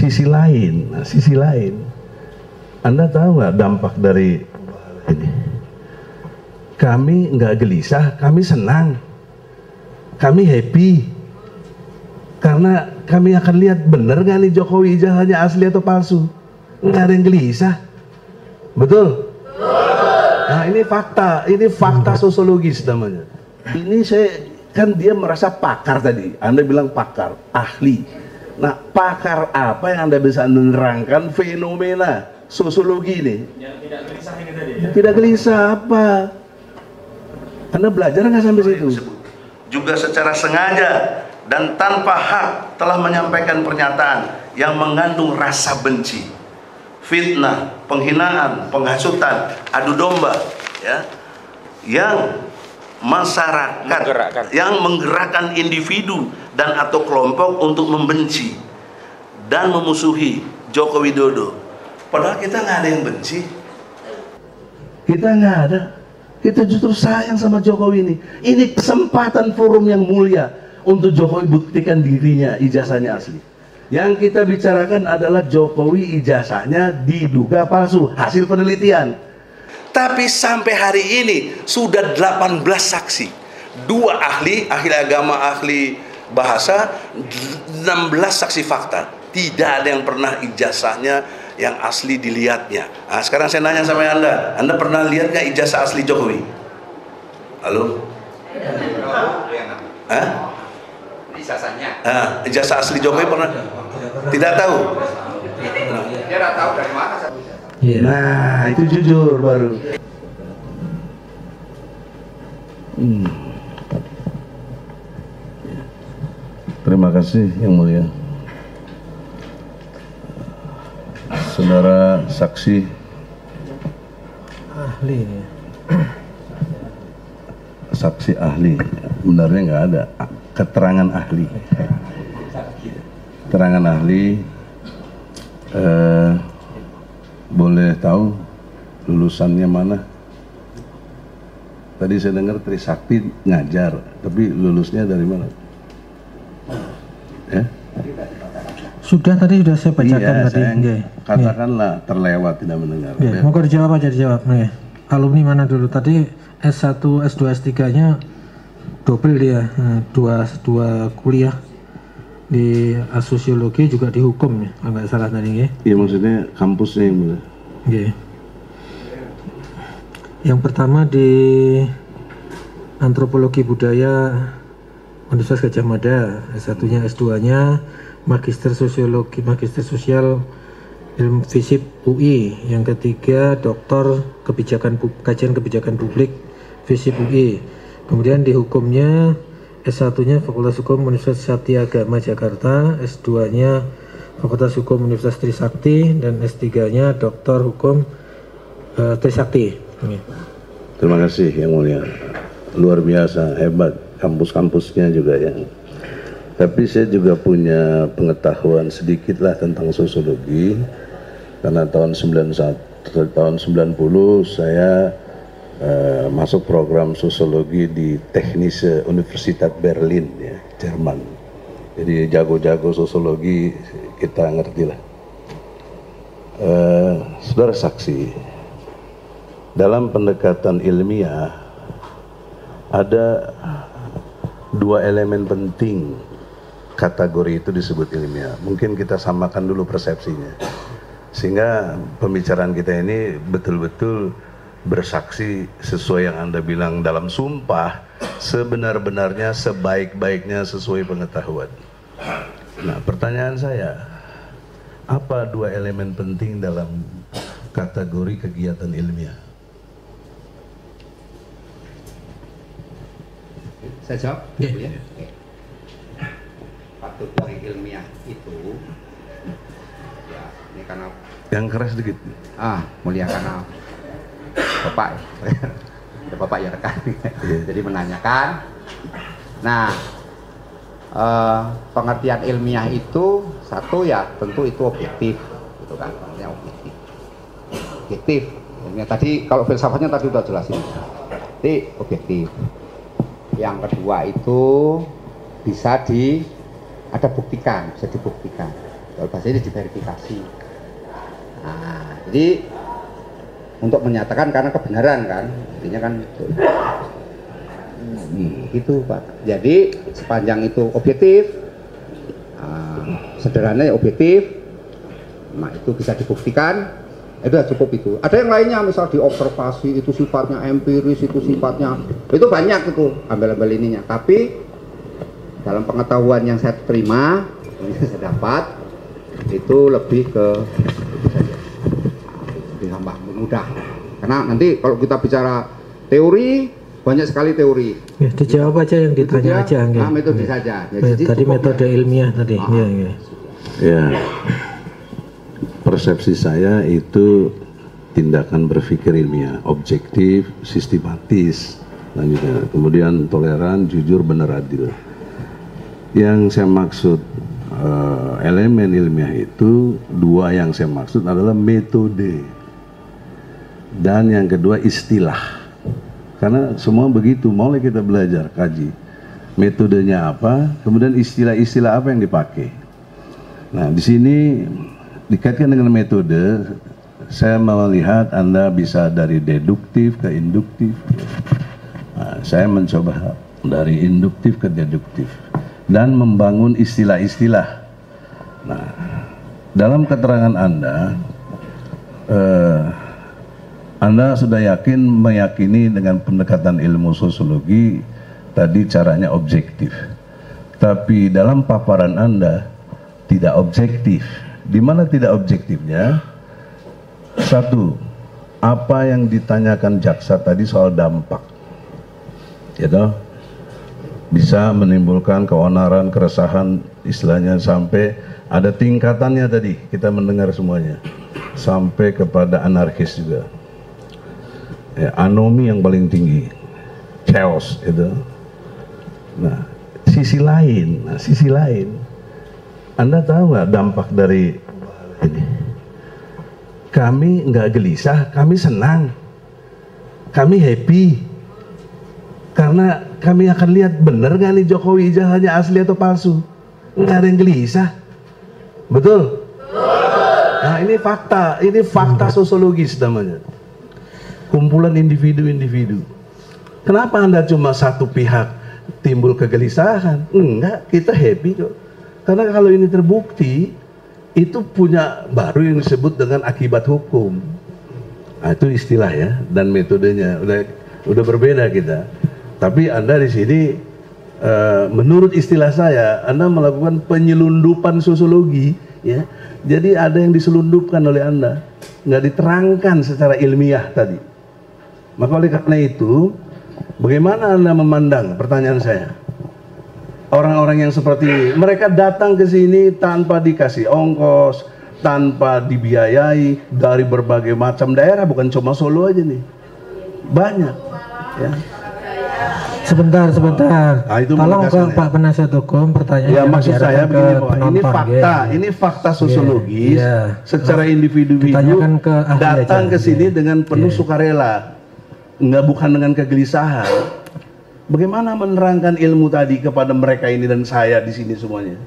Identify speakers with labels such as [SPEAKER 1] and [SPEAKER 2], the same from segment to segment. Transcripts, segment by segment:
[SPEAKER 1] sisi lain. Nah, sisi lain, Anda tahu nggak dampak dari ini? Kami nggak gelisah, kami senang, kami happy, karena kami akan lihat bener nggak nih Jokowi ijazahnya asli atau palsu. Nggak ada yang gelisah, betul? Nah, ini fakta sosiologis namanya. Ini saya kan dia merasa pakar tadi. Anda bilang pakar, ahli. Nah, pakar apa yang Anda bisa menerangkan fenomena sosiologi ini? Yang tidak gelisah ini tadi ya? Tidak gelisah apa? Anda belajar nggak sampai situ?
[SPEAKER 2] Juga secara sengaja dan tanpa hak telah menyampaikan pernyataan yang mengandung rasa benci, fitnah, penghinaan, penghasutan, adu domba, ya, yang masyarakat yang menggerakkan individu dan atau kelompok untuk membenci dan memusuhi Joko Widodo. Padahal kita nggak ada yang benci.
[SPEAKER 1] Kita nggak ada. Kita justru sayang sama Jokowi ini. Ini kesempatan forum yang mulia untuk Jokowi buktikan dirinya ijazahnya asli. Yang kita bicarakan adalah Jokowi ijazahnya diduga palsu, hasil penelitian.
[SPEAKER 2] Tapi sampai hari ini sudah 18 saksi, 2 ahli agama, ahli bahasa, 16 saksi fakta. Tidak ada yang pernah ijazahnya yang asli dilihatnya. Nah, sekarang saya nanya sama Anda pernah lihat nggak ijazah asli Jokowi? Halo? Hah?
[SPEAKER 3] Ijazahnya?
[SPEAKER 2] Ijazah asli Jokowi pernah? Tidak tahu?
[SPEAKER 3] Dia tidak tahu dari mana.
[SPEAKER 1] Nah, itu jujur baru. Terima kasih Yang Mulia. Saudara saksi
[SPEAKER 4] ahli.
[SPEAKER 1] Saksi ahli, benarnya nggak ada keterangan ahli. Keterangan ahli, boleh tahu lulusannya mana? Tadi saya dengar Trisakti ngajar, tapi lulusnya dari mana? Ya?
[SPEAKER 4] Sudah tadi sudah saya bacakan
[SPEAKER 1] iya,
[SPEAKER 4] tadi.
[SPEAKER 1] Katakanlah terlewat tidak mendengar.
[SPEAKER 4] Ya, mau dijawab aja dijawab. Nih, alumni mana dulu? Tadi S1, S2, S3-nya double dia, dua kuliah di sosiologi juga di hukum ya, kalau nggak salah tadi ya.
[SPEAKER 1] Iya, maksudnya kampusnya yang mana?
[SPEAKER 4] Yeah. Yang pertama di antropologi budaya Universitas Gadjah Mada, S1-nya, S2-nya Magister Sosiologi, Magister Sosial Ilmu FISIP UI. Yang ketiga Doktor Kajian Kebijakan Publik FISIP UI. Kemudian di hukumnya S1-nya Fakultas Hukum Universitas Satya Agama Jakarta, S2-nya Fakultas Hukum Universitas Trisakti, dan S3-nya Doktor Hukum Trisakti.
[SPEAKER 1] Terima kasih Yang Mulia. Luar biasa, hebat kampus-kampusnya juga ya. Tapi saya juga punya pengetahuan sedikit lah tentang sosiologi, karena tahun 90 saya masuk program sosiologi di Technische Universität Berlin ya, Jerman. Jadi jago-jago sosiologi kita ngerti lah. Saudara saksi, dalam pendekatan ilmiah ada 2 elemen penting kategori itu disebut ilmiah. Mungkin kita samakan dulu persepsinya, sehingga pembicaraan kita ini betul-betul bersaksi sesuai yang Anda bilang dalam sumpah, sebenar-benarnya, sebaik-baiknya sesuai pengetahuan. Nah, pertanyaan saya, apa 2 elemen penting dalam kategori kegiatan ilmiah?
[SPEAKER 3] Saya jawab,
[SPEAKER 4] Ya.
[SPEAKER 3] Bu, ya. Kategori ilmiah itu, ya, ini karena
[SPEAKER 1] Yang keras sedikit.
[SPEAKER 3] mulia karena Bapak, ya Bapak ya rekan, jadi menanyakan. Nah, pengertian ilmiah itu satu ya tentu itu objektif, gitu kan, namanya objektif. Objektif. Tadi kalau filsafatnya tadi udah jelasin, jadi objektif. Yang kedua itu bisa ada buktikan, bisa dibuktikan. Kalau bahasa ini diverifikasi. Nah, jadi untuk menyatakan karena kebenaran kan, intinya kan gitu Pak. Jadi sepanjang itu objektif, sederhananya objektif, nah itu bisa dibuktikan, itu sudah cukup itu. Ada yang lainnya, misal diobservasi itu sifatnya empiris, itu sifatnya, itu banyak itu ambil-ambil ininya. Tapi dalam pengetahuan yang saya terima, yang saya dapat, itu lebih ke itu saja, lebih tambah mudah. Karena nanti kalau kita bicara teori, banyak sekali teori.
[SPEAKER 4] Ya, dijawab aja yang ditanya aja.
[SPEAKER 3] Nah, metode saja. Ya,
[SPEAKER 4] tadi metode ilmiah tadi.
[SPEAKER 1] Ya, persepsi saya itu tindakan berpikir ilmiah, objektif, sistematis, dan juga kemudian toleran, jujur, benar, adil. Yang saya maksud elemen ilmiah itu dua, yang saya maksud adalah metode dan yang kedua istilah. Karena semua begitu, mulai kita belajar, kaji metodenya apa, kemudian istilah-istilah apa yang dipakai. Nah, di sini dikaitkan dengan metode, saya melihat Anda bisa dari deduktif ke induktif. Nah, saya mencoba dari induktif ke deduktif dan membangun istilah-istilah. Nah, dalam keterangan Anda sudah meyakini dengan pendekatan ilmu sosiologi tadi caranya objektif. Tapi dalam paparan Anda tidak objektif. Di mana tidak objektifnya? Satu, apa yang ditanyakan jaksa tadi soal dampak, gitu, bisa menimbulkan keonaran, keresahan, istilahnya sampai ada tingkatannya tadi kita mendengar semuanya, sampai kepada anarkis juga. Ya, anomi yang paling tinggi, chaos itu. Nah, sisi lain, Anda tahu nggak dampak dari ini? Kami nggak gelisah, kami senang, kami happy, karena kami akan lihat bener nggak nih Jokowi ijazahnya asli atau palsu. Nggak ada yang gelisah, betul? Nah, ini fakta sosiologis namanya. Kumpulan individu-individu. Kenapa Anda cuma satu pihak timbul kegelisahan? Enggak, kita happy kok. Karena kalau ini terbukti, itu punya baru yang disebut dengan akibat hukum. Nah, itu istilah ya, dan metodenya udah berbeda kita. Tapi Anda di sini, menurut istilah saya, Anda melakukan penyelundupan sosiologi, ya. Jadi ada yang diselundupkan oleh Anda, nggak diterangkan secara ilmiah tadi. Maka oleh karena itu, bagaimana Anda memandang, pertanyaan saya, orang-orang yang seperti ini, mereka datang ke sini tanpa dikasih ongkos, tanpa dibiayai dari berbagai macam daerah, bukan cuma Solo aja nih, banyak. Ya.
[SPEAKER 4] Sebentar.
[SPEAKER 1] Nah,
[SPEAKER 4] Tolong ke Pak Penasihat Hukum, pertanyaan.
[SPEAKER 1] Ya, maksud saya begini, Pak. Ini fakta sosiologis, secara individu datang ke sini dengan penuh sukarela. Bukan dengan kegelisahan. Bagaimana menerangkan ilmu tadi kepada mereka ini dan saya di sini semuanya?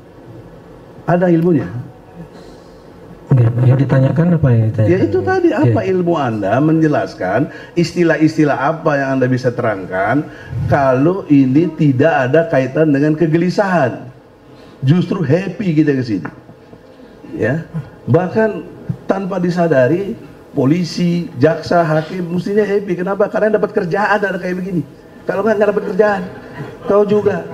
[SPEAKER 1] Ada ilmunya.
[SPEAKER 4] Yang ditanyakan apa yang ditanyakan?
[SPEAKER 1] Ya itu tadi, apa ilmu Anda menjelaskan istilah-istilah apa yang Anda bisa terangkan kalau ini tidak ada kaitan dengan kegelisahan. Justru happy kita ke sini. Ya. Bahkan tanpa disadari polisi, jaksa, hakim mestinya happy. Kenapa? Karena dapat kerjaan ada kayak begini. Kalau nggak dapat kerjaan, kau juga.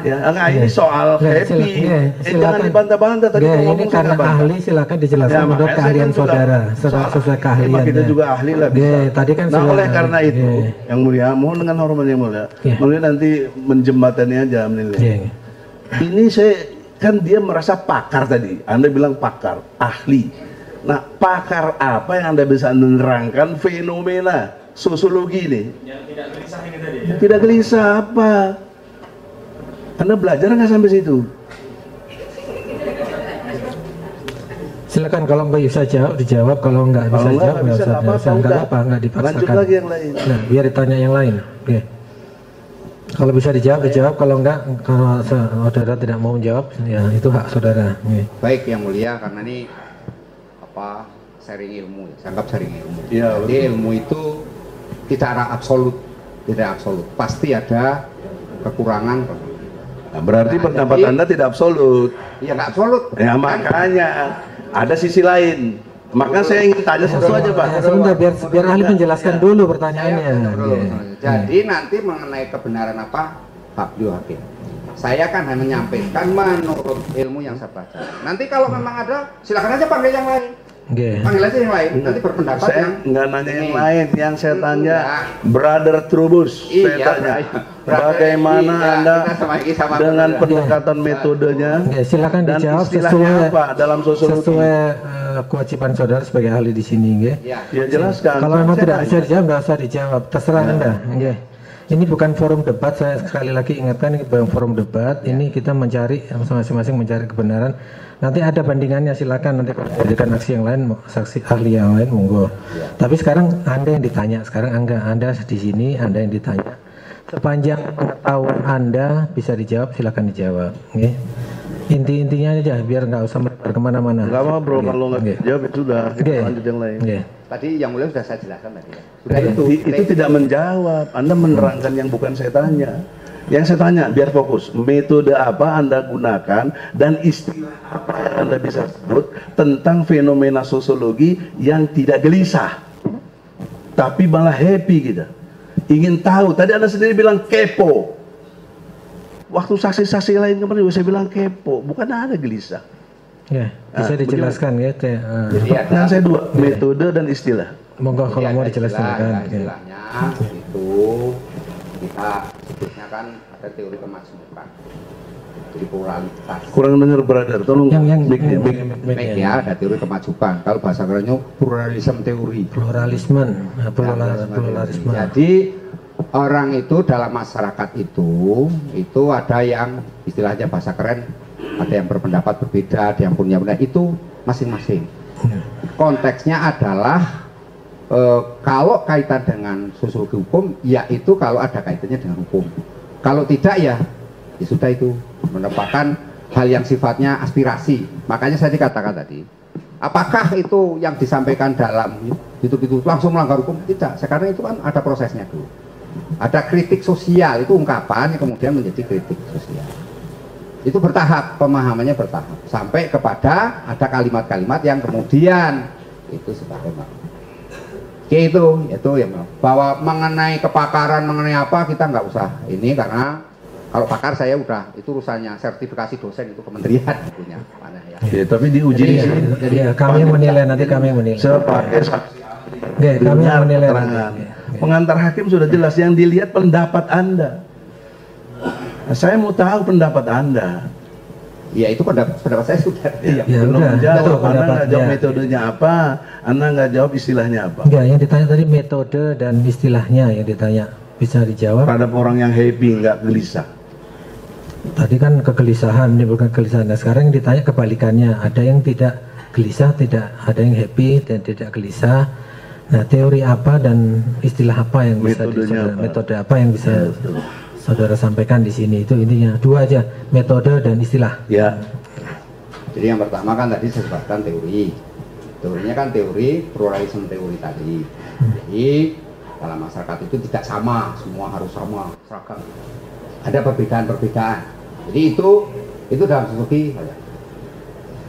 [SPEAKER 1] Ya, ini soal happy. Jangan dibantah-bantah tadi.
[SPEAKER 4] Ini karena ahli, silakan dijelaskan menurut keahlian saudara. Sesuai keahlian.
[SPEAKER 1] Kita juga ahli lah.
[SPEAKER 4] Tadi kan
[SPEAKER 1] oleh karena itu, yang mulia, mohon dengan hormat yang mulia, mulia nanti menjembatani aja menilai. Ini saya kan dia merasa pakar tadi. Anda bilang pakar, ahli. Nah, pakar apa yang Anda bisa menerangkan fenomena sosiologi ini? Yang tidak gelisah ini tadi ya? Tidak gelisah apa? Anda belajar nggak sampai situ?
[SPEAKER 4] Silakan, kalau nggak bisa jawab dijawab, kalau nggak bisa jawab nggak apa-apa, nggak dipaksakan.
[SPEAKER 1] Lanjut lagi yang lain.
[SPEAKER 4] Nah, biar ditanya yang lain. Oke. Kalau bisa dijawab, kalau enggak, kalau saudara tidak mau menjawab, ya itu hak saudara. Oke.
[SPEAKER 3] Baik yang mulia, karena ini apa sharing ilmu, saya anggap sharing ilmu.
[SPEAKER 1] Iya,
[SPEAKER 3] Jadi ilmu itu tidak absolut, pasti ada kekurangan.
[SPEAKER 1] Nah, berarti pendapat Anda tidak absolut.
[SPEAKER 3] Iya nggak absolut.
[SPEAKER 1] Ya makanya ada sisi lain. Maka saya ingin tanya satu aja Pak.
[SPEAKER 4] Sebentar, biar ahli menjelaskan dulu pertanyaannya.
[SPEAKER 3] Jadi nanti mengenai kebenaran apa hak beliau hakim. Saya kan hanya menyampaikan menurut ilmu yang saya baca. Nanti kalau memang ada, silakan aja panggil yang lain. Panggil aja yang lain. Nanti berpendapat
[SPEAKER 1] Saya
[SPEAKER 3] yang
[SPEAKER 1] nggak nanya yang lain. Yang saya tanya,
[SPEAKER 3] Enggak.
[SPEAKER 1] Brother Trubus, saya
[SPEAKER 3] Iya,
[SPEAKER 1] tanya,
[SPEAKER 3] Brother,
[SPEAKER 1] bagaimana
[SPEAKER 3] iya,
[SPEAKER 1] Anda
[SPEAKER 3] kita sama
[SPEAKER 1] dengan
[SPEAKER 3] brother.
[SPEAKER 1] pendekatan metodenya
[SPEAKER 4] Oke, silakan
[SPEAKER 1] dan
[SPEAKER 4] dijawab
[SPEAKER 1] istilahnya
[SPEAKER 4] sesuai
[SPEAKER 1] apa dalam sosiologi?
[SPEAKER 4] sesuai kewajiban saudara sebagai ahli di sini, nggih.
[SPEAKER 3] Ya.
[SPEAKER 1] Ya jelaskan.
[SPEAKER 4] Kalau memang
[SPEAKER 1] Saya
[SPEAKER 4] tidak
[SPEAKER 1] tanya.
[SPEAKER 4] bisa dijawab, nggak usah dijawab. Terserah Anda. Nggih. Ini bukan forum debat. Saya sekali lagi ingatkan, ini bukan forum debat. Ini kita mencari masing-masing mencari kebenaran. Nanti ada bandingannya, silakan nanti kalau jadikan aksi yang lain, saksi ahli yang lain monggo. Tapi sekarang Anda yang ditanya. Sekarang Anda di sini, Anda yang ditanya. Sepanjang pengetahuan Anda bisa dijawab, silakan dijawab. Nggih. Inti-intinya aja, biar nggak usah melebar kemana-mana.
[SPEAKER 1] Nggak apa bro, kalau nggak
[SPEAKER 4] Nggih.
[SPEAKER 1] jawab itu sudah kita
[SPEAKER 4] Nggih.
[SPEAKER 1] lanjut yang lain.
[SPEAKER 4] Nggih.
[SPEAKER 3] Tadi yang mulia sudah saya jelaskan tadi ya. Sudah
[SPEAKER 1] Itu tidak menjawab. Anda menerangkan yang bukan saya tanya. Yang saya tanya, biar fokus. Metode apa Anda gunakan dan istilah apa yang Anda bisa sebut tentang fenomena sosiologi yang tidak gelisah, tapi malah happy kita. Ingin tahu. Tadi Anda sendiri bilang kepo. Waktu saksi-saksi lain kemarin saya bilang kepo. Bukan ada gelisah.
[SPEAKER 4] Ya, bisa dijelaskan ya.
[SPEAKER 1] Pertanyaan saya dua, metode dan istilah.
[SPEAKER 4] Monggo kalau mau dijelaskan.
[SPEAKER 3] Istilahnya itu kita sebutnya kan ada teori kemajumukan. Jadi pluralitas.
[SPEAKER 1] Kurang dengar brother, tolong
[SPEAKER 4] Yang
[SPEAKER 3] Baik ya, ada teori kemajukan. Kalau bahasa kerennya pluralism teori.
[SPEAKER 4] pluralisme.
[SPEAKER 3] Jadi orang itu dalam masyarakat itu ada yang istilahnya bahasa keren, ada yang berpendapat berbeda, ada yang punya pendapat, itu masing-masing. Konteksnya adalah kalau kaitan dengan sosiologi hukum, yaitu kalau ada kaitannya dengan hukum. Kalau tidak ya sudah itu merupakan hal yang sifatnya aspirasi. Makanya saya dikatakan tadi, apakah itu yang disampaikan dalam itu langsung melanggar hukum? Tidak. Sekarang itu kan ada prosesnya dulu. Ada kritik sosial, itu ungkapan yang kemudian menjadi kritik sosial. Itu bertahap, pemahamannya bertahap sampai kepada ada kalimat-kalimat yang kemudian itu sebagai Oke, itu ya bahwa mengenai kepakaran mengenai apa kita nggak usah ini, karena kalau pakar saya udah itu urusannya sertifikasi dosen itu kementerian punya mana ya.
[SPEAKER 1] Ya, tapi diuji
[SPEAKER 4] Jadi kami yang menilai, nanti kami yang menilai.
[SPEAKER 1] sebagai saksi.
[SPEAKER 4] Oke, kami yang menilai.
[SPEAKER 1] Keterangan. Pengantar hakim sudah jelas, yang dilihat pendapat Anda. Nah, saya mau tahu pendapat Anda.
[SPEAKER 3] Ya itu pendapat saya sudah.
[SPEAKER 4] Ya,
[SPEAKER 1] Belum
[SPEAKER 4] udah,
[SPEAKER 1] menjawab.
[SPEAKER 4] betul,
[SPEAKER 1] Anda nggak jawab
[SPEAKER 4] pendapatnya.
[SPEAKER 1] metodenya apa, Anda nggak jawab istilahnya apa.
[SPEAKER 4] Enggak, yang ditanya tadi metode dan istilahnya yang ditanya. Bisa dijawab.
[SPEAKER 1] Terhadap orang yang happy, nggak gelisah.
[SPEAKER 4] Tadi kan kegelisahan, menimbulkan kegelisahan. Nah, sekarang yang ditanya kebalikannya. Ada yang tidak gelisah, ada yang happy dan tidak gelisah. Nah, teori apa dan istilah apa yang bisa metode apa yang bisa saudara sampaikan di sini? Itu intinya dua aja, metode dan istilah.
[SPEAKER 1] Ya.
[SPEAKER 3] Jadi yang pertama kan tadi saya sebutkan teori. Teorinya kan teori pluralisme teori tadi. Jadi dalam masyarakat itu tidak sama, semua harus sama, seragam. Ada perbedaan-perbedaan. Jadi itu dalam sosiologi.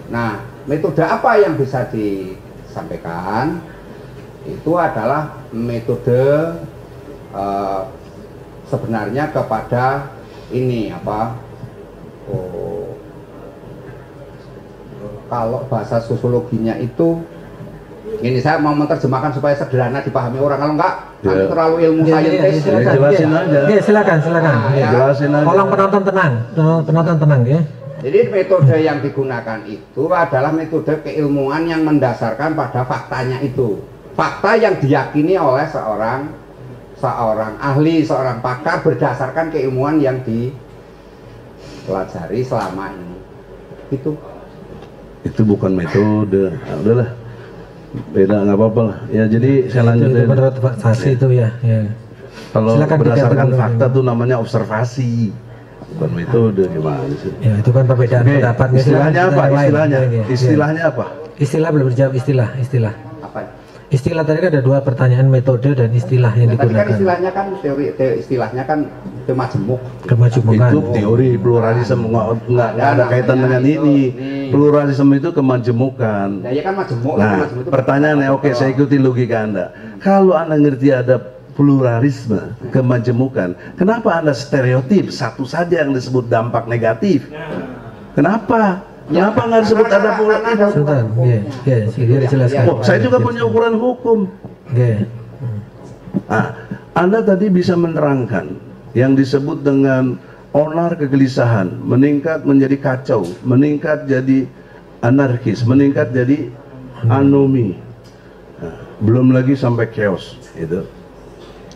[SPEAKER 3] Nah, metode apa yang bisa disampaikan? Itu adalah metode sebenarnya kepada ini apa? Kalau bahasa sosiologinya itu ini saya mau menerjemahkan supaya sederhana dipahami orang, kalau enggak nanti terlalu ilmu saintis.
[SPEAKER 1] Jelasin aja.
[SPEAKER 4] Oke, silakan.
[SPEAKER 3] ya.
[SPEAKER 1] Jelasin aja.
[SPEAKER 4] Tolong penonton tenang ya.
[SPEAKER 3] Jadi metode yang digunakan itu adalah metode keilmuan yang mendasarkan pada faktanya itu. Fakta yang diyakini oleh seorang ahli, seorang pakar berdasarkan keilmuan yang dipelajari selama ini. Itu
[SPEAKER 1] bukan metode. Nah, udahlah. Beda, nggak apa-apa lah. Ya, jadi saya lanjut
[SPEAKER 4] itu menurut Pak Sasi itu ya.
[SPEAKER 1] Kalau
[SPEAKER 4] Silakan
[SPEAKER 1] berdasarkan
[SPEAKER 4] dikategorikan.
[SPEAKER 1] fakta tuh namanya observasi, bukan metode. Gimana sih?
[SPEAKER 4] Ya, itu kan perbedaan
[SPEAKER 1] Oke,
[SPEAKER 4] pendapat.
[SPEAKER 1] istilahnya apa? Istilahnya,
[SPEAKER 4] Oke,
[SPEAKER 1] istilahnya apa?
[SPEAKER 4] Istilah belum dijawab, istilah.
[SPEAKER 3] Apa?
[SPEAKER 4] Istilah tadi kan ada dua pertanyaan, metode dan istilah yang
[SPEAKER 3] Tadi kan
[SPEAKER 4] digunakan.
[SPEAKER 3] istilahnya kan istilahnya kan majemuk.
[SPEAKER 4] Kemajemukan.
[SPEAKER 1] Itu teori pluralisme, nggak ada kaitan dengan ini. Pluralisme itu kemajemukan.
[SPEAKER 3] Ya, ya kan majemuk.
[SPEAKER 1] Nah,
[SPEAKER 3] majemuk itu
[SPEAKER 1] pertanyaannya, oke, saya ikuti logika Anda. Kalau Anda ngerti ada pluralisme, kemajemukan, kenapa Anda stereotip satu saja yang disebut dampak negatif? Kenapa? Kenapa nggak disebut ada pluralisme?
[SPEAKER 4] Sebentar, ya, saya jelaskan.
[SPEAKER 1] Oh, saya juga punya ukuran hukum.
[SPEAKER 4] Oke.
[SPEAKER 1] Nah, Anda tadi bisa menerangkan yang disebut dengan onar kegelisahan, meningkat menjadi kacau, meningkat jadi anarkis, meningkat jadi anomi. Nah, belum lagi sampai chaos itu.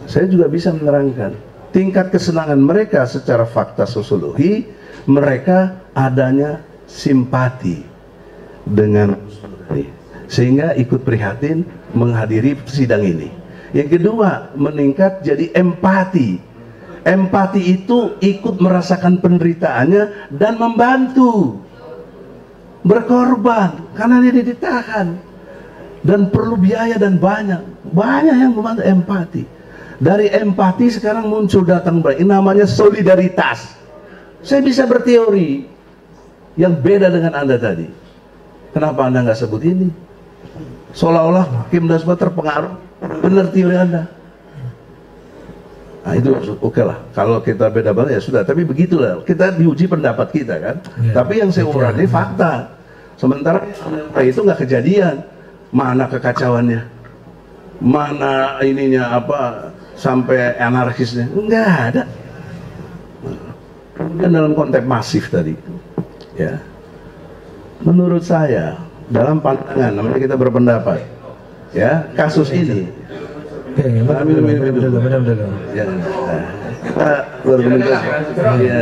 [SPEAKER 1] Saya juga bisa menerangkan tingkat kesenangan mereka secara fakta sosiologi, mereka adanya simpati dengan ini, sehingga ikut prihatin menghadiri sidang ini. Yang kedua, meningkat jadi empati. Empati itu ikut merasakan penderitaannya dan membantu, berkorban karena dia ditahan dan perlu biaya dan banyak yang membantu. Empati. Dari empati sekarang muncul datang ini namanya solidaritas. Saya bisa berteori yang beda dengan Anda tadi. Kenapa Anda nggak sebut ini? Seolah-olah Hakim Dasma terpengaruh. Benar teori Anda. Nah itu oke lah. Kalau kita beda banget ya sudah. Tapi begitulah. Kita diuji pendapat kita kan.
[SPEAKER 4] Ya,
[SPEAKER 1] tapi yang saya uraikan fakta. Sementara itu nggak kejadian. Mana kekacauannya? Mana ininya apa sampai anarkisnya? Nggak ada. Kemudian dalam konteks masif tadi, ya, menurut saya dalam pandangan, namanya kita berpendapat, ya, kasus ini.
[SPEAKER 4] Oke, minum dulu.
[SPEAKER 1] Ya, kita berpendapat. Ya,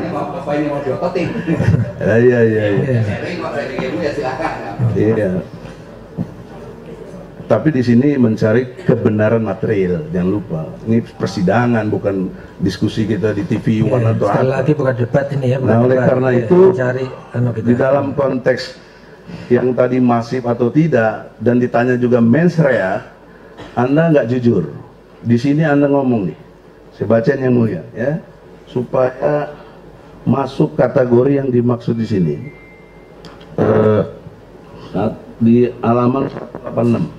[SPEAKER 3] Bapak ini mau diototin.
[SPEAKER 1] iya. Iya. Tapi di sini mencari kebenaran material, jangan lupa. Ini persidangan, bukan diskusi kita di TV One atau
[SPEAKER 4] Sekali
[SPEAKER 1] apa.
[SPEAKER 4] lagi bukan debat ini ya.
[SPEAKER 1] Nah, oleh karena itu,
[SPEAKER 4] mencari
[SPEAKER 1] di dalam konteks yang tadi masif atau tidak, dan ditanya juga mens rea, Anda nggak jujur. Di sini Anda ngomong nih, saya bacain yang mulia, ya, supaya masuk kategori yang dimaksud di sini. Di halaman 186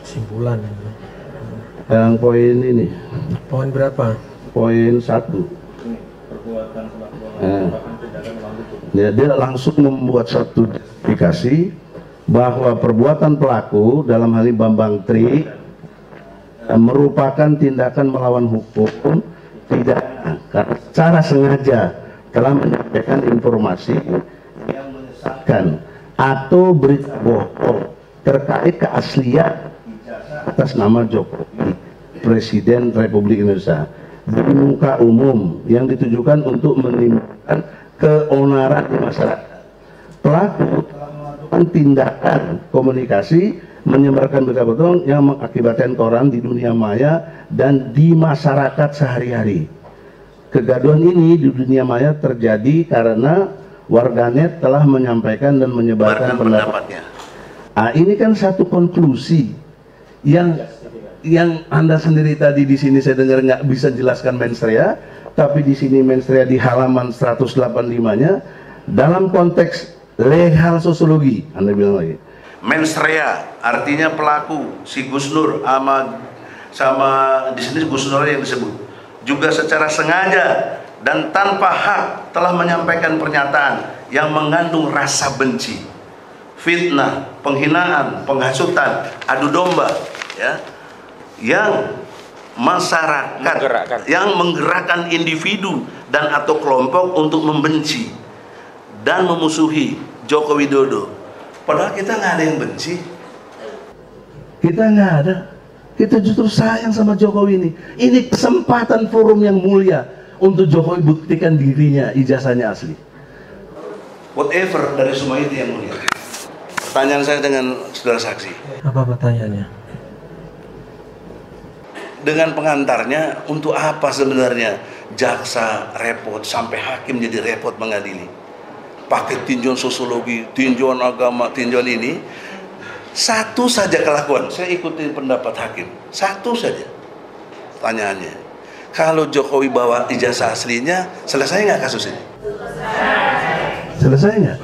[SPEAKER 4] kesimpulan.
[SPEAKER 1] yang poin ini,
[SPEAKER 4] Poin berapa?
[SPEAKER 1] poin 1. Ya, dia langsung membuat satu justifikasi bahwa perbuatan pelaku dalam hal ini Bambang Tri merupakan tindakan melawan hukum, tidak karena secara sengaja telah menyampaikan informasi yang menyesatkan atau berita bohong terkait keaslian atas nama Jokowi, Presiden Republik Indonesia, di muka umum yang ditujukan untuk menimbulkan keonaran di masyarakat. Pelaku telah melakukan tindakan komunikasi menyebarkan berita bohong yang mengakibatkan koran di dunia maya dan di masyarakat sehari-hari. Kegaduhan ini di dunia maya terjadi karena warganet telah menyampaikan dan menyebarkan pendapatnya. Ah, ini kan satu konklusi yang Anda sendiri tadi di sini saya dengar nggak bisa jelaskan mens rea, tapi di sini mens rea di halaman 185-nya dalam konteks legal sosiologi Anda bilang lagi.
[SPEAKER 2] Mens rea artinya pelaku si Gus Nur sama di sini Gus Nur yang disebut juga secara sengaja dan tanpa hak telah menyampaikan pernyataan yang mengandung rasa benci, fitnah, penghinaan, penghasutan, adu domba, ya, yang masyarakat yang menggerakkan individu dan atau kelompok untuk membenci dan memusuhi Joko Widodo. Padahal kita nggak ada yang benci.
[SPEAKER 1] Kita nggak ada. Kita justru sayang sama Jokowi ini. Ini kesempatan forum yang mulia untuk Jokowi buktikan dirinya, ijazahnya asli.
[SPEAKER 2] Whatever dari semua itu yang mulia. Pertanyaan saya dengan saudara saksi.
[SPEAKER 4] Apa pertanyaannya?
[SPEAKER 2] Dengan pengantarnya, untuk apa sebenarnya jaksa repot sampai hakim jadi repot mengadili? Pakai tinjauan sosiologi, tinjauan agama, tinjauan ini. Satu saja kelakuan, saya ikuti pendapat hakim. Satu saja. Pertanyaannya, kalau Jokowi bawa ijazah aslinya, selesai nggak kasus ini?
[SPEAKER 1] Selesai nggak?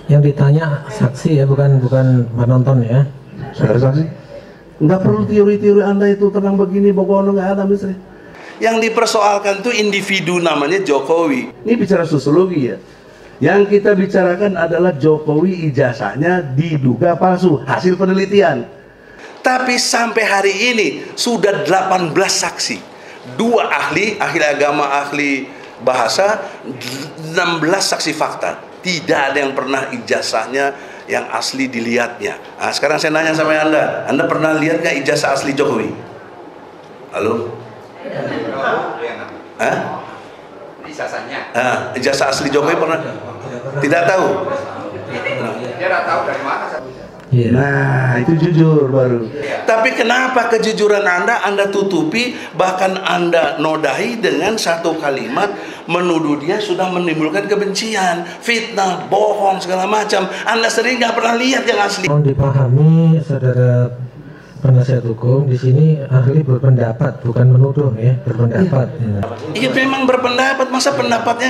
[SPEAKER 4] Yang ditanya saksi ya, bukan penonton ya.
[SPEAKER 1] Saudara saksi, nggak perlu teori-teori Anda itu tenang begini, pokoknya nggak ada misteri.
[SPEAKER 2] Yang dipersoalkan itu individu namanya Jokowi.
[SPEAKER 1] Ini bicara sosiologi ya. Yang kita bicarakan adalah Jokowi ijazahnya diduga palsu, hasil penelitian.
[SPEAKER 2] Tapi sampai hari ini sudah 18 saksi. 2 ahli agama, ahli bahasa, 16 saksi fakta. Tidak ada yang pernah ijazahnya yang asli dilihatnya. Nah, sekarang saya nanya sama Anda pernah lihat nggak ijazah asli Jokowi? Halo? Hah?
[SPEAKER 3] Ijazahnya.
[SPEAKER 2] Ijazah asli Jokowi pernah? Tidak tahu.
[SPEAKER 3] Dia nggak tahu dari mana.
[SPEAKER 1] Nah, itu jujur baru.
[SPEAKER 2] Tapi kenapa kejujuran Anda tutupi, bahkan Anda nodahi dengan satu kalimat menuduh dia sudah menimbulkan kebencian, fitnah, bohong, segala macam. Anda sering nggak pernah lihat yang asli.
[SPEAKER 4] Mohon dipahami, saudara penasihat hukum, di sini ahli berpendapat, bukan menuduh ya, berpendapat.
[SPEAKER 2] Iya memang berpendapat, masa pendapatnya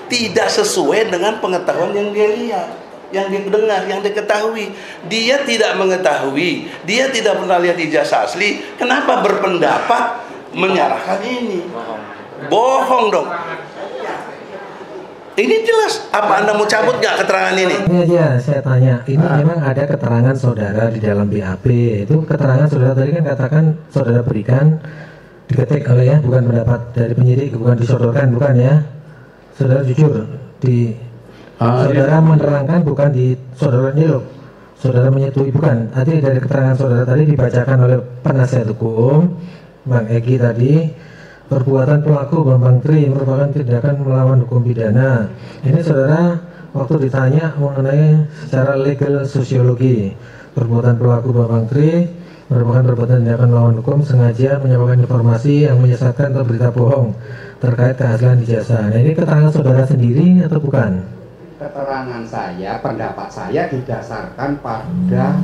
[SPEAKER 2] tidak sesuai dengan pengetahuan yang dia lihat, yang dia dengar, yang dia ketahui. Dia tidak mengetahui, dia tidak pernah lihat ijazah asli. Kenapa berpendapat menyalahkan ini? Bohong dong. Ini jelas. Apa Anda mau cabut nggak keterangan ini?
[SPEAKER 4] Ini aja saya tanya. Ini memang ada keterangan saudara di dalam BAP. Itu keterangan saudara tadi kan katakan saudara berikan diketik oleh ya, bukan pendapat dari penyidik, bukan disodorkan, bukan ya. Saudara jujur di saudara menerangkan, bukan di saudara nyeluk. Saudara menyetujui, bukan. Tadi dari keterangan saudara tadi dibacakan oleh penasihat hukum Bang Egi tadi. Perbuatan pelaku Bambang Tri merupakan tindakan melawan hukum pidana. Ini saudara waktu ditanya mengenai secara legal sosiologi, perbuatan pelaku Bambang Tri merupakan perbuatan tindakan melawan hukum sengaja menyampaikan informasi yang menyesatkan atau berita bohong terkait keaslian ijazah. Nah, ini keterangan saudara sendiri atau bukan?
[SPEAKER 3] Keterangan saya, pendapat saya didasarkan pada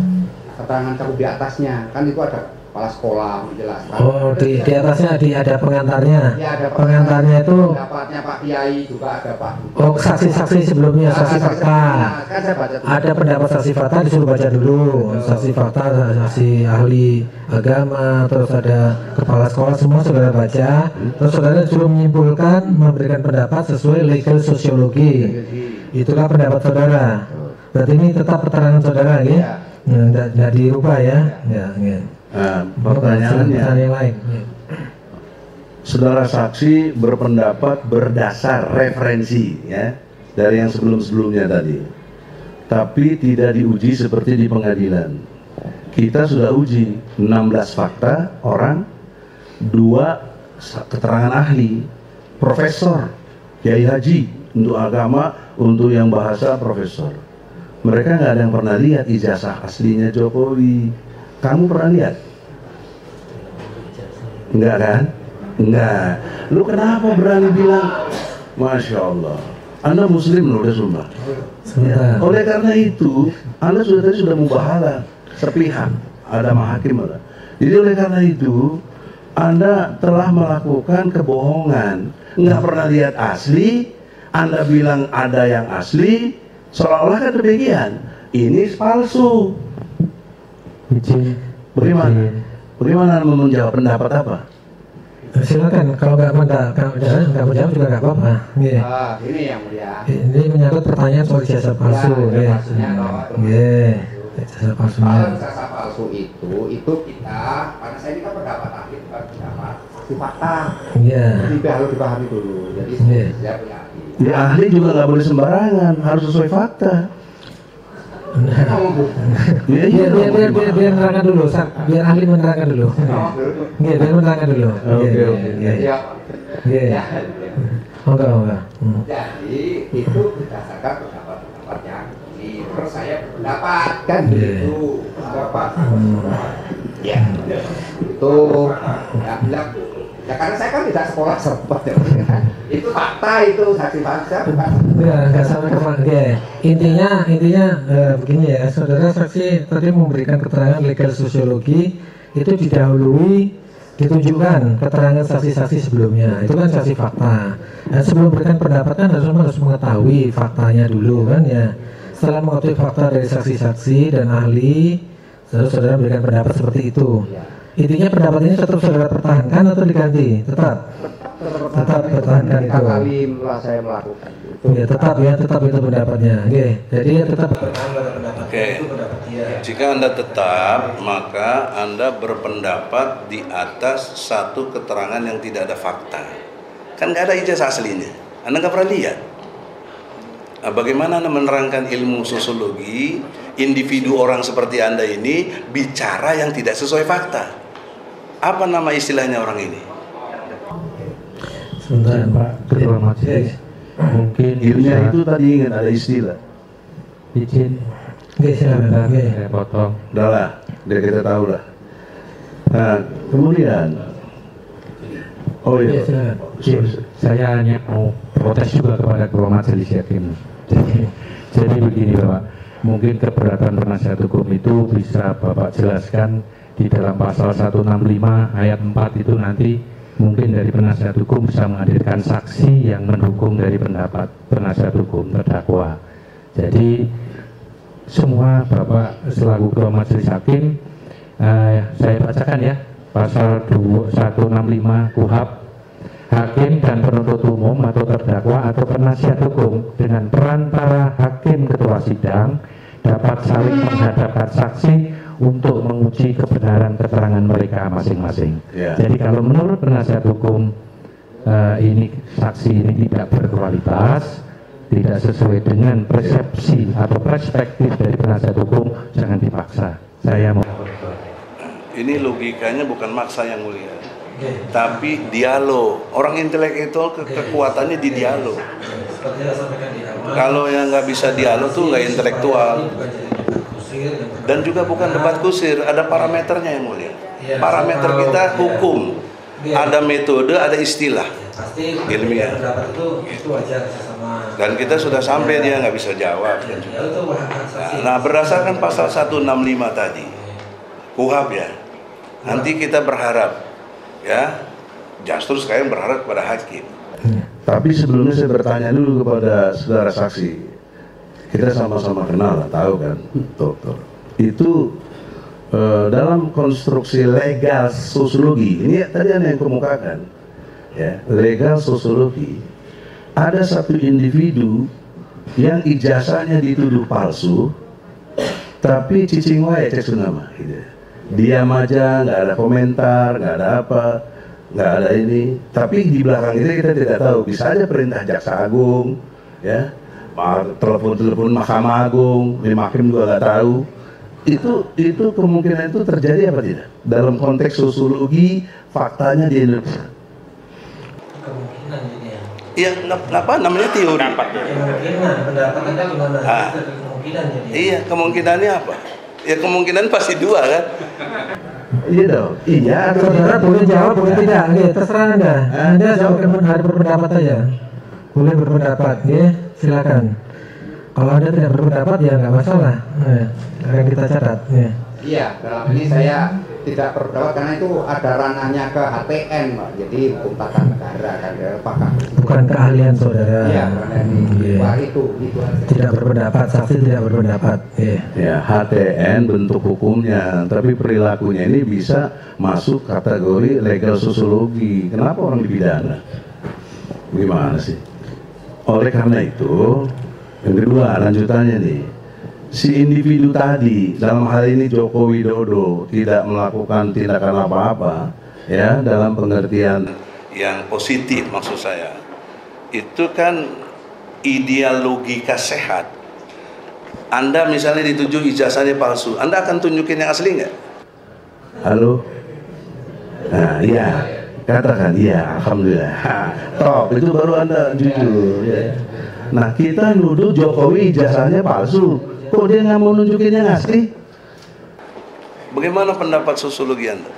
[SPEAKER 3] keterangan cakup di atasnya. Kan itu ada kepala sekolah menjelaskan.
[SPEAKER 4] Oh, di atasnya ada pengantarnya.
[SPEAKER 3] Ya, ada
[SPEAKER 4] pengantarnya itu.
[SPEAKER 3] Pendapatnya Pak Kiai juga ada Pak.
[SPEAKER 4] Oh, saksi-saksi sebelumnya, saksi fakta.
[SPEAKER 3] Kan saya baca dulu.
[SPEAKER 4] Ada pendapat saksi fakta disuruh baca dulu. Saksi fakta, saksi ahli agama, terus ada kepala sekolah, semua saudara baca. Terus saudara disuruh menyimpulkan, memberikan pendapat sesuai legal sosiologi. Itulah pendapat saudara. Berarti ini tetap keterangan saudara ya? Nggak dirubah ya? Ya.
[SPEAKER 1] Pertanyaannya,
[SPEAKER 4] yang lain.
[SPEAKER 1] saudara saksi berpendapat berdasar referensi ya dari yang sebelum-sebelumnya tadi, tapi tidak diuji seperti di pengadilan. Kita sudah uji 16 fakta orang, 2 keterangan ahli, profesor, kiai haji untuk agama, untuk yang bahasa profesor. Mereka nggak ada yang pernah lihat ijazah aslinya Jokowi. Kamu pernah lihat? Enggak kan? Enggak. Lu kenapa berani bilang? Masya Allah, Anda muslim loh, udah sumpah. Ya. Oleh karena itu, Anda sudah mubahalah sepihak, ada mahakim ada. Jadi oleh karena itu, Anda telah melakukan kebohongan. Nggak pernah lihat asli, Anda bilang ada yang asli, seolah-olah kan demikian. Ini palsu. Bagaimana Anda menjawab pendapat apa?
[SPEAKER 4] Silakan, kalau nggak menjawab juga nggak apa-apa.
[SPEAKER 3] Ini yang mulia.
[SPEAKER 4] Ini menyangkut pertanyaan soal ijazah palsu. Ijazah palsunya.
[SPEAKER 3] Kalau ijazah palsu itu kita, karena saya ini kan pendapat ahli, bukan pendapat saksi fakta.
[SPEAKER 4] Iya.
[SPEAKER 3] Jadi harus dipahami dulu. Jadi saya punya ahli.
[SPEAKER 1] Ya, ahli juga nggak boleh sembarangan, harus sesuai fakta.
[SPEAKER 4] Biar menerangkan dulu, biar ahli menerangkan dulu. Biar menerangkan dulu.
[SPEAKER 1] Oke.
[SPEAKER 4] Enggak.
[SPEAKER 3] Jadi itu berdasarkan pendapat yang terus saya berpendapat kan gitu, Bapak. Ya, itu ya bilang. Ya karena saya kan tidak sekolah sempat ya. Itu fakta itu saksi fakta bukan.
[SPEAKER 4] Enggak sampai ke intinya begini ya, saudara saksi tadi memberikan keterangan legal sosiologi itu didahului ditunjukkan keterangan saksi-saksi sebelumnya, itu kan saksi fakta. Dan sebelum memberikan pendapat kan harus mengetahui faktanya dulu kan ya. Setelah mengetahui fakta dari saksi-saksi dan ahli, saudara memberikan pendapat seperti itu. Intinya pendapat ini tetap saudara pertahankan atau diganti? Tetap pertahankan itu.
[SPEAKER 3] Kali saya melakukan itu.
[SPEAKER 4] Ya tetap itu pendapatnya. Oke, jadi ya tetap.
[SPEAKER 2] Oke. Jika Anda tetap, maka Anda berpendapat di atas satu keterangan yang tidak ada fakta. Kan nggak ada ijazah aslinya. Anda nggak pernah lihat. Nah, bagaimana Anda menerangkan ilmu sosiologi, individu orang seperti Anda ini bicara yang tidak sesuai fakta? Apa nama istilahnya orang ini?
[SPEAKER 4] Sebentar Pak,
[SPEAKER 5] Ketua Majelis. Mungkin
[SPEAKER 1] Ilmunya itu tadi ingat ada istilah.
[SPEAKER 5] izin
[SPEAKER 4] oke silakan. Oke.
[SPEAKER 5] saya potong.
[SPEAKER 1] Udah lah, biar kita tahu lah. Nah, kemudian, oh
[SPEAKER 4] Oke,
[SPEAKER 1] iya,
[SPEAKER 4] silakan.
[SPEAKER 5] Izin, saya hanya mau protes juga kepada Ketua Majelis Hakim. Jadi begini Bapak, mungkin keberatan penasihat hukum itu bisa Bapak jelaskan di dalam pasal 165 ayat 4 itu nanti mungkin dari penasihat hukum bisa menghadirkan saksi yang mendukung dari pendapat penasihat hukum terdakwa. Jadi semua Bapak selaku Ketua Majelis Hakim, saya bacakan ya pasal 165 KUHP. Hakim dan penuntut umum atau terdakwa atau penasihat hukum dengan perantara hakim ketua sidang dapat saling menghadapkan saksi untuk menguji kebenaran keterangan mereka masing-masing.
[SPEAKER 1] Ya.
[SPEAKER 5] Jadi kalau menurut penasihat hukum ini saksi ini tidak berkualitas, tidak sesuai dengan persepsi atau perspektif dari penasihat hukum, jangan dipaksa. Saya mau.
[SPEAKER 2] Ini logikanya bukan maksa yang mulia, tapi dialog. Orang intelektual kekuatannya di dialog. Kalau yang nggak bisa dialog tuh nggak intelektual. Dan juga bukan debat kusir, ada parameternya yang mulia. Parameter kita hukum, ada metode, ada istilah ilmiah. Dan kita sudah sampai dia nggak bisa jawab. Nah, berdasarkan pasal 165 tadi, KUHP ya. Nanti kita berharap, ya, justru sekarang berharap kepada hakim.
[SPEAKER 1] tapi sebelumnya saya bertanya dulu kepada saudara saksi. Kita sama-sama kenal lah, tahu kan, dokter. Itu dalam konstruksi legal sosiologi, ini tadi Anda yang kemukakan, ya, legal sosiologi. Ada satu individu yang ijazahnya dituduh palsu, tapi cicing wae cek nama, gitu. Diam aja, nggak ada komentar, nggak ada apa, nggak ada ini. Tapi di belakang itu kita tidak tahu. Bisa aja perintah jaksa agung, ya, telepon Mahkamah Agung, hakim juga nggak tahu. Itu kemungkinan itu terjadi apa tidak? Dalam konteks sosiologi faktanya di Indonesia.
[SPEAKER 4] Kemungkinan ini ya.
[SPEAKER 2] Iya, apa namanya teori?
[SPEAKER 4] Kemungkinan pendapat Anda gimana? Kemungkinan jadi.
[SPEAKER 2] Iya, kemungkinannya apa? Ya kemungkinan pasti dua kan.
[SPEAKER 1] Iya dong. Iya.
[SPEAKER 4] Saudara boleh jawab, boleh tidak. Oke, terserah Anda. Anda jawab hari berpendapat saja. Boleh berpendapat, ya, silakan. Kalau Anda tidak berpendapat ya nggak masalah. Akan kita catat. Ya.
[SPEAKER 3] Iya, dalam ini saya tidak berpendapat karena itu ada ranahnya ke HTN, Pak. Jadi hukum tata negara kan, apakah
[SPEAKER 4] Bukan keahlian saudara.
[SPEAKER 3] Iya, karena ini wah, itu aja.
[SPEAKER 4] Tidak berpendapat, saksi tidak berpendapat.
[SPEAKER 1] Ya, HTN bentuk hukumnya, tapi perilakunya ini bisa masuk kategori legal sosiologi. Kenapa orang dipidana? Gimana sih? Oleh karena itu, yang kedua lanjutannya nih, si individu tadi, dalam hal ini Joko Widodo, tidak melakukan tindakan apa-apa, ya, dalam pengertian
[SPEAKER 2] Yang positif maksud saya, itu kan ideal logika sehat. Anda misalnya dituju ijazahnya palsu, Anda akan tunjukin yang asli nggak?
[SPEAKER 1] halo, nah iya, katakan iya, alhamdulillah. Top, itu baru Anda jujur, ya. Nah, kita nuduh Jokowi ijazahnya palsu. Kok dia nggak mau nunjukin yang asli?
[SPEAKER 2] Bagaimana pendapat sosiologi Anda?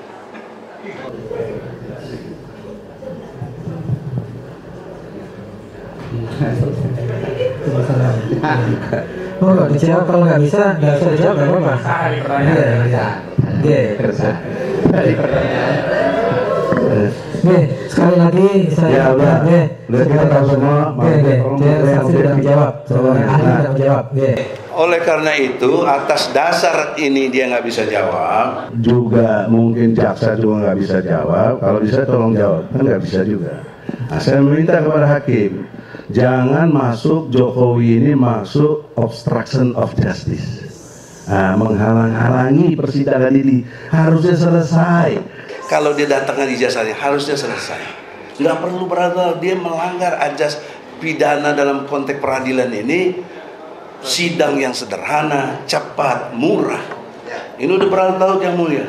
[SPEAKER 4] Oh, nggak dijawab, kalau nggak bisa nggak usah dijawab, nggak apa-apa. Nih, sekali lagi saya
[SPEAKER 1] udah kita tahu semua.
[SPEAKER 4] saksi tidak menjawab, ahli tidak menjawab.
[SPEAKER 2] Oleh karena itu, atas dasar ini dia nggak bisa jawab.
[SPEAKER 1] Juga mungkin jaksa juga nggak bisa jawab. Kalau bisa tolong jawab, kan nggak bisa juga. Nah, saya meminta kepada hakim, jangan masuk Jokowi ini masuk obstruction of justice. Nah, menghalang-halangi persidangan ini harusnya selesai.
[SPEAKER 2] Kalau dia datangkan ijazahnya harusnya selesai. Nggak perlu berada dia melanggar ajas pidana dalam konteks peradilan ini. Sidang yang sederhana, cepat, murah. Ini udah bertahun-tahun yang mulia.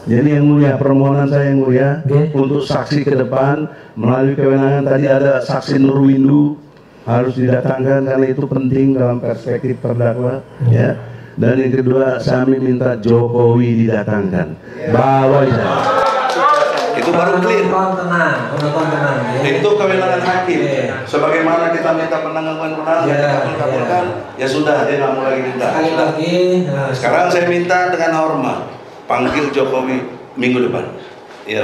[SPEAKER 1] Jadi yang mulia, permohonan saya yang mulia untuk saksi ke depan melalui kewenangan tadi ada saksi Nurwindu harus didatangkan karena itu penting dalam perspektif terdakwa, ya. Dan yang kedua, kami minta Jokowi didatangkan. Bawa ijazah.
[SPEAKER 2] Itu baru clear.
[SPEAKER 4] Penonton tenang.
[SPEAKER 2] Itu kewenangan hakim. Sebagaimana kita minta penangguhan penahanan, kita kabulkan, ya sudah, dia nggak mau lagi minta. Sekarang saya minta dengan hormat, panggil Jokowi minggu depan. Iya,